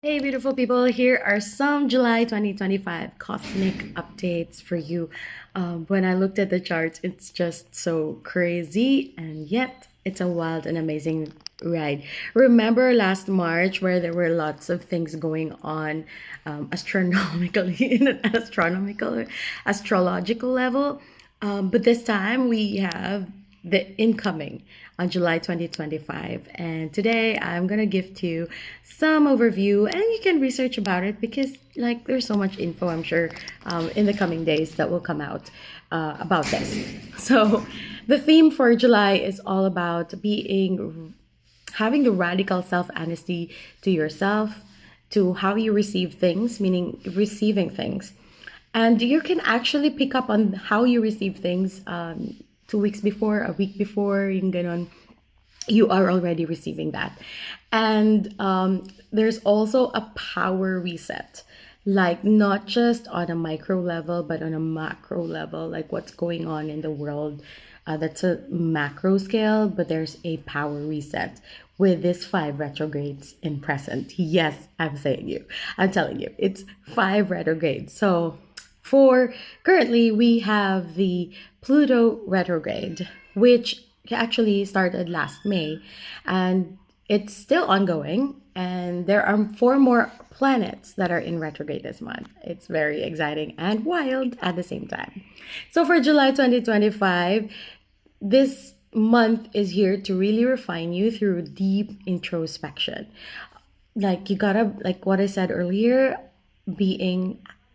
Hey, beautiful people, here are some July 2025 cosmic updates for you. When I looked at the charts, it's just so crazy, and yet it's a wild and amazing ride. Remember last March where there were lots of things going on astronomically, in an astrological level? But this time we have the incoming on July 2025. And today I'm going to give to you some overview and you can research about it because like there's so much info I'm sure in the coming days that will come out about this. So the theme for July is all about having the radical self-honesty to yourself, to how you receive things, meaning receiving things. And you can actually pick up on how you receive things 2 weeks before, a week before, yung ganon, you are already receiving that. And there's also a power reset, like not just on a micro level, but on a macro level, like what's going on in the world. That's a macro scale, but there's a power reset with this 5 retrogrades in present. Yes, I'm telling you, it's 5 retrogrades. So for currently, we have the Pluto retrograde, which actually started last May, and it's still ongoing. And there are 4 more planets that are in retrograde this month. It's very exciting and wild at the same time. So for July 2025, this month is here to really refine you through deep introspection. Like you gotta, like what I said earlier,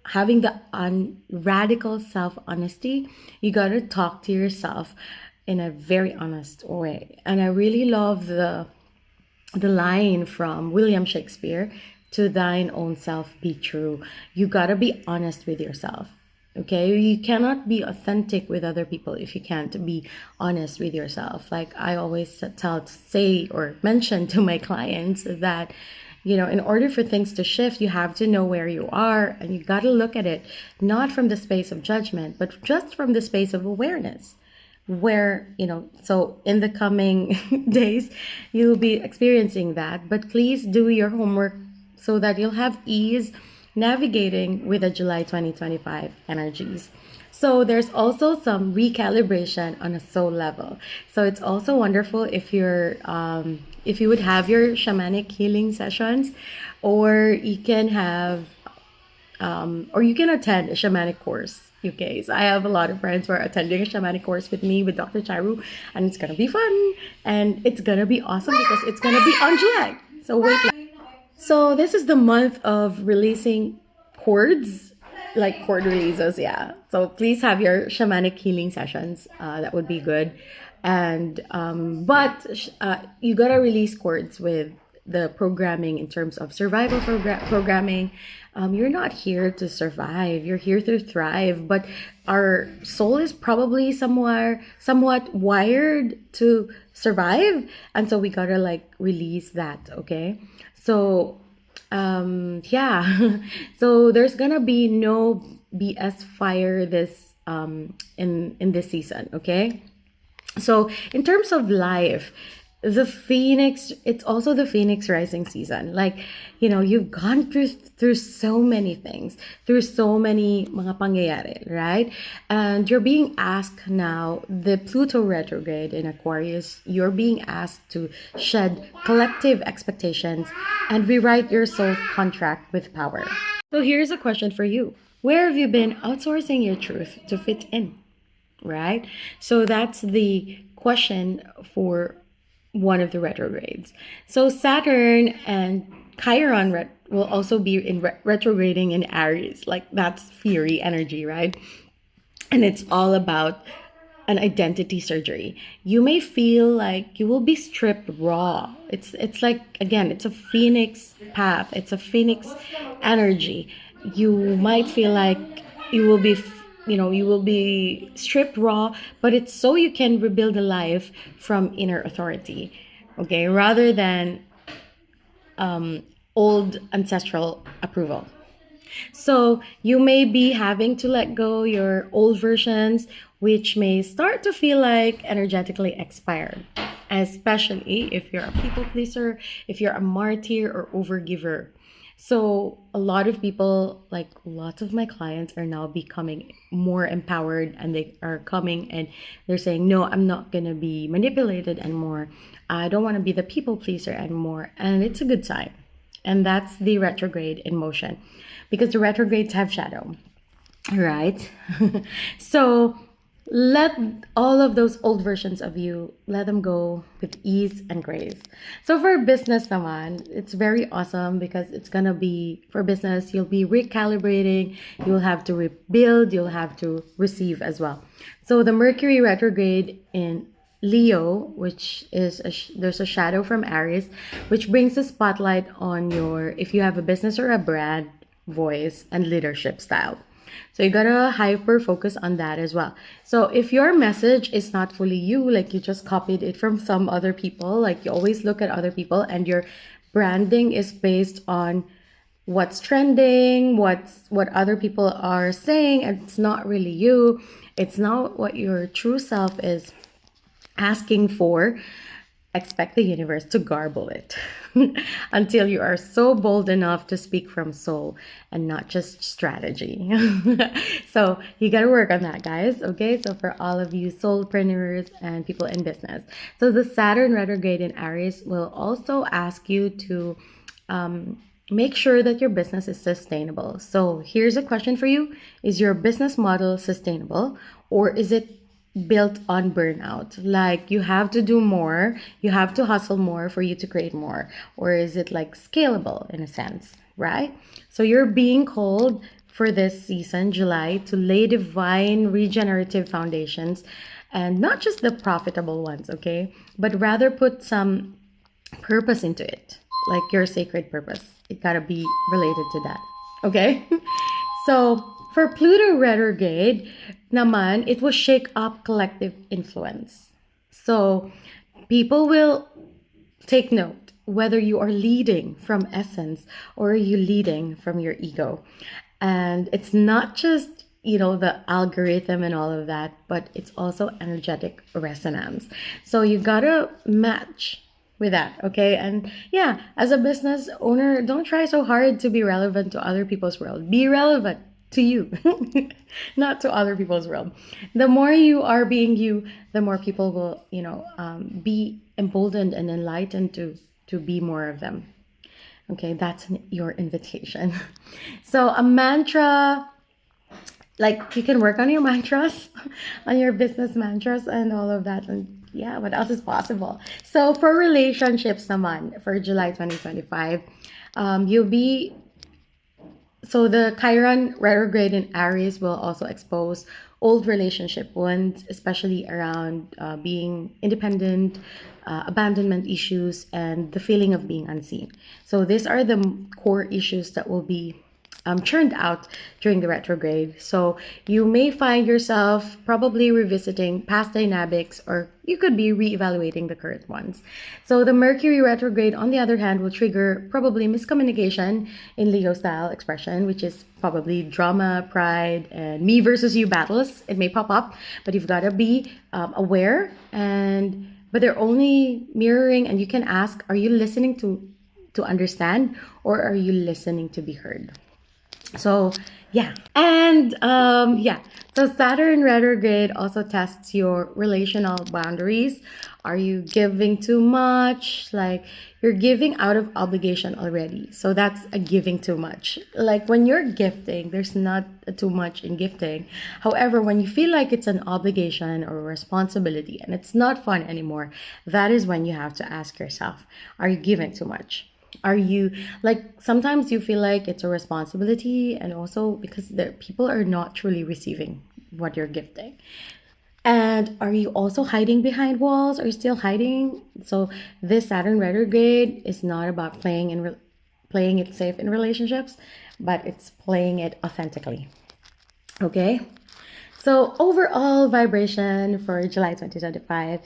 having the radical self-honesty. You got to talk to yourself in a very honest way. And I really love the line from William Shakespeare, "To thine own self be true." You got to be honest with yourself. Okay, you cannot be authentic with other people if you can't be honest with yourself. Like I always mention to my clients that in order for things to shift, you have to know where you are, and you got to look at it not from the space of judgment, but just from the space of awareness. So in the coming days, you'll be experiencing that, but please do your homework so that you'll have ease navigating with the July 2025 energies. So there's also some recalibration on a soul level. So it's also wonderful if you would have your shamanic healing sessions, or you can attend a shamanic course. Okay, so I have a lot of friends who are attending a shamanic course with me, with Dr. Charu, and it's gonna be fun and it's gonna be awesome because it's gonna be on July. So wait. So this is the month of releasing chords, like chord releases, yeah. So please have your shamanic healing sessions. That would be good. And but you gotta release chords with the programming in terms of survival programming. You're not here to survive, you're here to thrive, but our soul is probably somewhat wired to survive, and so we gotta like release that. Okay, so yeah. So there's gonna be no BS fire this in this season. Okay, so in terms of life, it's also the Phoenix rising season. Like, you've gone through so many things, through so many mga pangyayari, right? And you're being asked now, the Pluto retrograde in Aquarius, you're being asked to shed collective expectations and rewrite your soul's contract with power. So here's a question for you. Where have you been outsourcing your truth to fit in? Right? So that's the question for one of the retrogrades. So Saturn and Chiron will also be in retrograding in Aries. Like that's fiery energy, right? And it's all about an identity surgery. You may feel like you will be stripped raw. It's like, again, it's a phoenix path. It's a phoenix energy. You might feel like you will be stripped raw, but it's so you can rebuild a life from inner authority, okay, rather than old ancestral approval. So you may be having to let go your old versions, which may start to feel like energetically expired, especially if you're a people pleaser, if you're a martyr or overgiver. So a lot of people, like lots of my clients, are now becoming more empowered, and they are coming and they're saying, no, I'm not going to be manipulated anymore. I don't want to be the people pleaser anymore. And it's a good sign. And that's the retrograde in motion, because the retrogrades have shadow, right? So let all of those old versions of you, let them go with ease and grace. So for business naman, it's very awesome, because it's gonna be, for business, you'll be recalibrating, you'll have to rebuild, you'll have to receive as well. So the Mercury retrograde in Leo, which is there's a shadow from Aries, which brings the spotlight on your, if you have a business or a brand, voice and leadership style. So you gotta hyper focus on that as well. So if your message is not fully you, like you just copied it from some other people, like you always look at other people, and your branding is based on what's trending, what other people are saying, and it's not really you, it's not what your true self is asking for, expect the universe to garble it until you are so bold enough to speak from soul and not just strategy. So you got to work on that, guys. Okay, so for all of you soulpreneurs and people in business, so the Saturn retrograde in Aries will also ask you to make sure that your business is sustainable. So here's a question for you: is your business model sustainable, or is it built on burnout? Like you have to do more, you have to hustle more for you to create more, or is it like scalable in a sense, right? So you're being called for this season, July, to lay divine regenerative foundations, and not just the profitable ones, okay, but rather put some purpose into it, like your sacred purpose. It gotta be related to that, okay? So for Pluto retrograde naman, it will shake up collective influence. So people will take note whether you are leading from essence or are you leading from your ego. And it's not just, the algorithm and all of that, but it's also energetic resonance. So you gotta match with that, okay? And yeah, as a business owner, don't try so hard to be relevant to other people's world. Be relevant to you, not to other people's world. The more you are being you, the more people will, be emboldened and enlightened to be more of them. Okay, that's your invitation. So a mantra, like you can work on your mantras, on your business mantras and all of that. And yeah, what else is possible? So for relationships naman, for July 2025, you'll be, so the Chiron retrograde in Aries will also expose old relationship wounds, especially around being independent, abandonment issues, and the feeling of being unseen. So these are the core issues that will be churned out during the retrograde. So you may find yourself probably revisiting past dynamics, or you could be reevaluating the current ones. So the Mercury retrograde, on the other hand, will trigger probably miscommunication in Leo style expression, which is probably drama, pride, and me versus you battles. It may pop up, but you've got to be aware. But they're only mirroring, and you can ask, are you listening to understand, or are you listening to be heard? So yeah, and so Saturn retrograde also tests your relational boundaries. Are you giving too much? Like you're giving out of obligation already, so that's a giving too much. Like when you're gifting, there's not too much in gifting. However, when you feel like it's an obligation or a responsibility and it's not fun anymore, that is when you have to ask yourself, are you giving too much? Are you, like, sometimes you feel like it's a responsibility, and also because the people are not truly receiving what you're gifting. And are you also hiding behind walls? Are you still hiding? So this Saturn retrograde is not about playing it safe in relationships, but it's playing it authentically. Okay, so overall vibration for July 2025,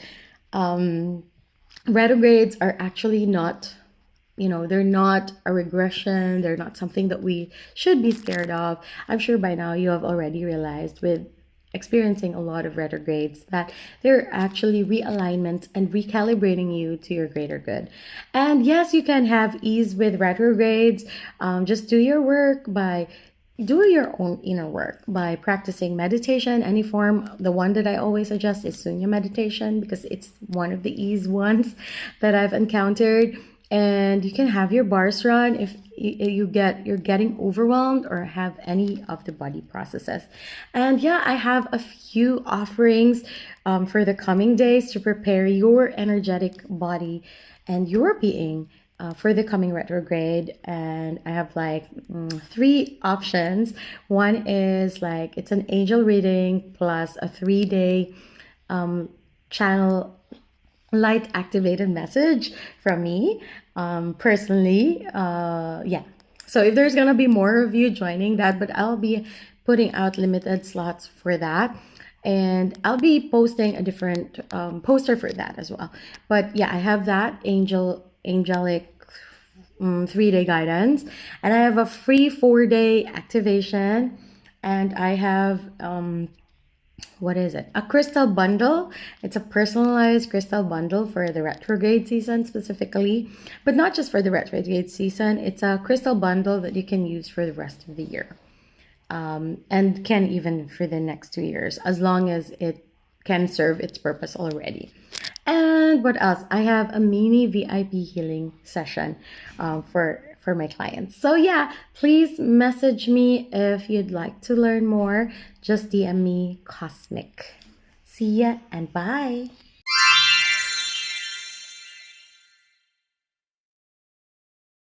retrogrades are actually not, they're not a regression. They're not something that we should be scared of. I'm sure by now you have already realized with experiencing a lot of retrogrades, that they're actually realignments and recalibrating you to your greater good. And yes, you can have ease with retrogrades. Just do your work by do your own inner work by practicing meditation, any form. The one that I always suggest is Sunya meditation because it's one of the ease ones that I've encountered. And you can have your bars run if you're getting overwhelmed or have any of the body processes. And yeah, I have a few offerings for the coming days to prepare your energetic body and your being for the coming retrograde. And I have like 3 options. One is like it's an angel reading plus a 3-day channel light activated message from me personally. Yeah, so if there's gonna be more of you joining that, but I'll be putting out limited slots for that, and I'll be posting a different poster for that as well. But yeah, I have that angelic 3-day guidance, and I have a free 4-day activation, and I have what is it? A crystal bundle. It's a personalized crystal bundle for the retrograde season specifically, but not just for the retrograde season. It's a crystal bundle that you can use for the rest of the year, and can even for the next 2 years, as long as it can serve its purpose already. And what else? I have a mini VIP healing session for my clients. So yeah, please message me if you'd like to learn more. Just DM me Cosmic. See ya and bye.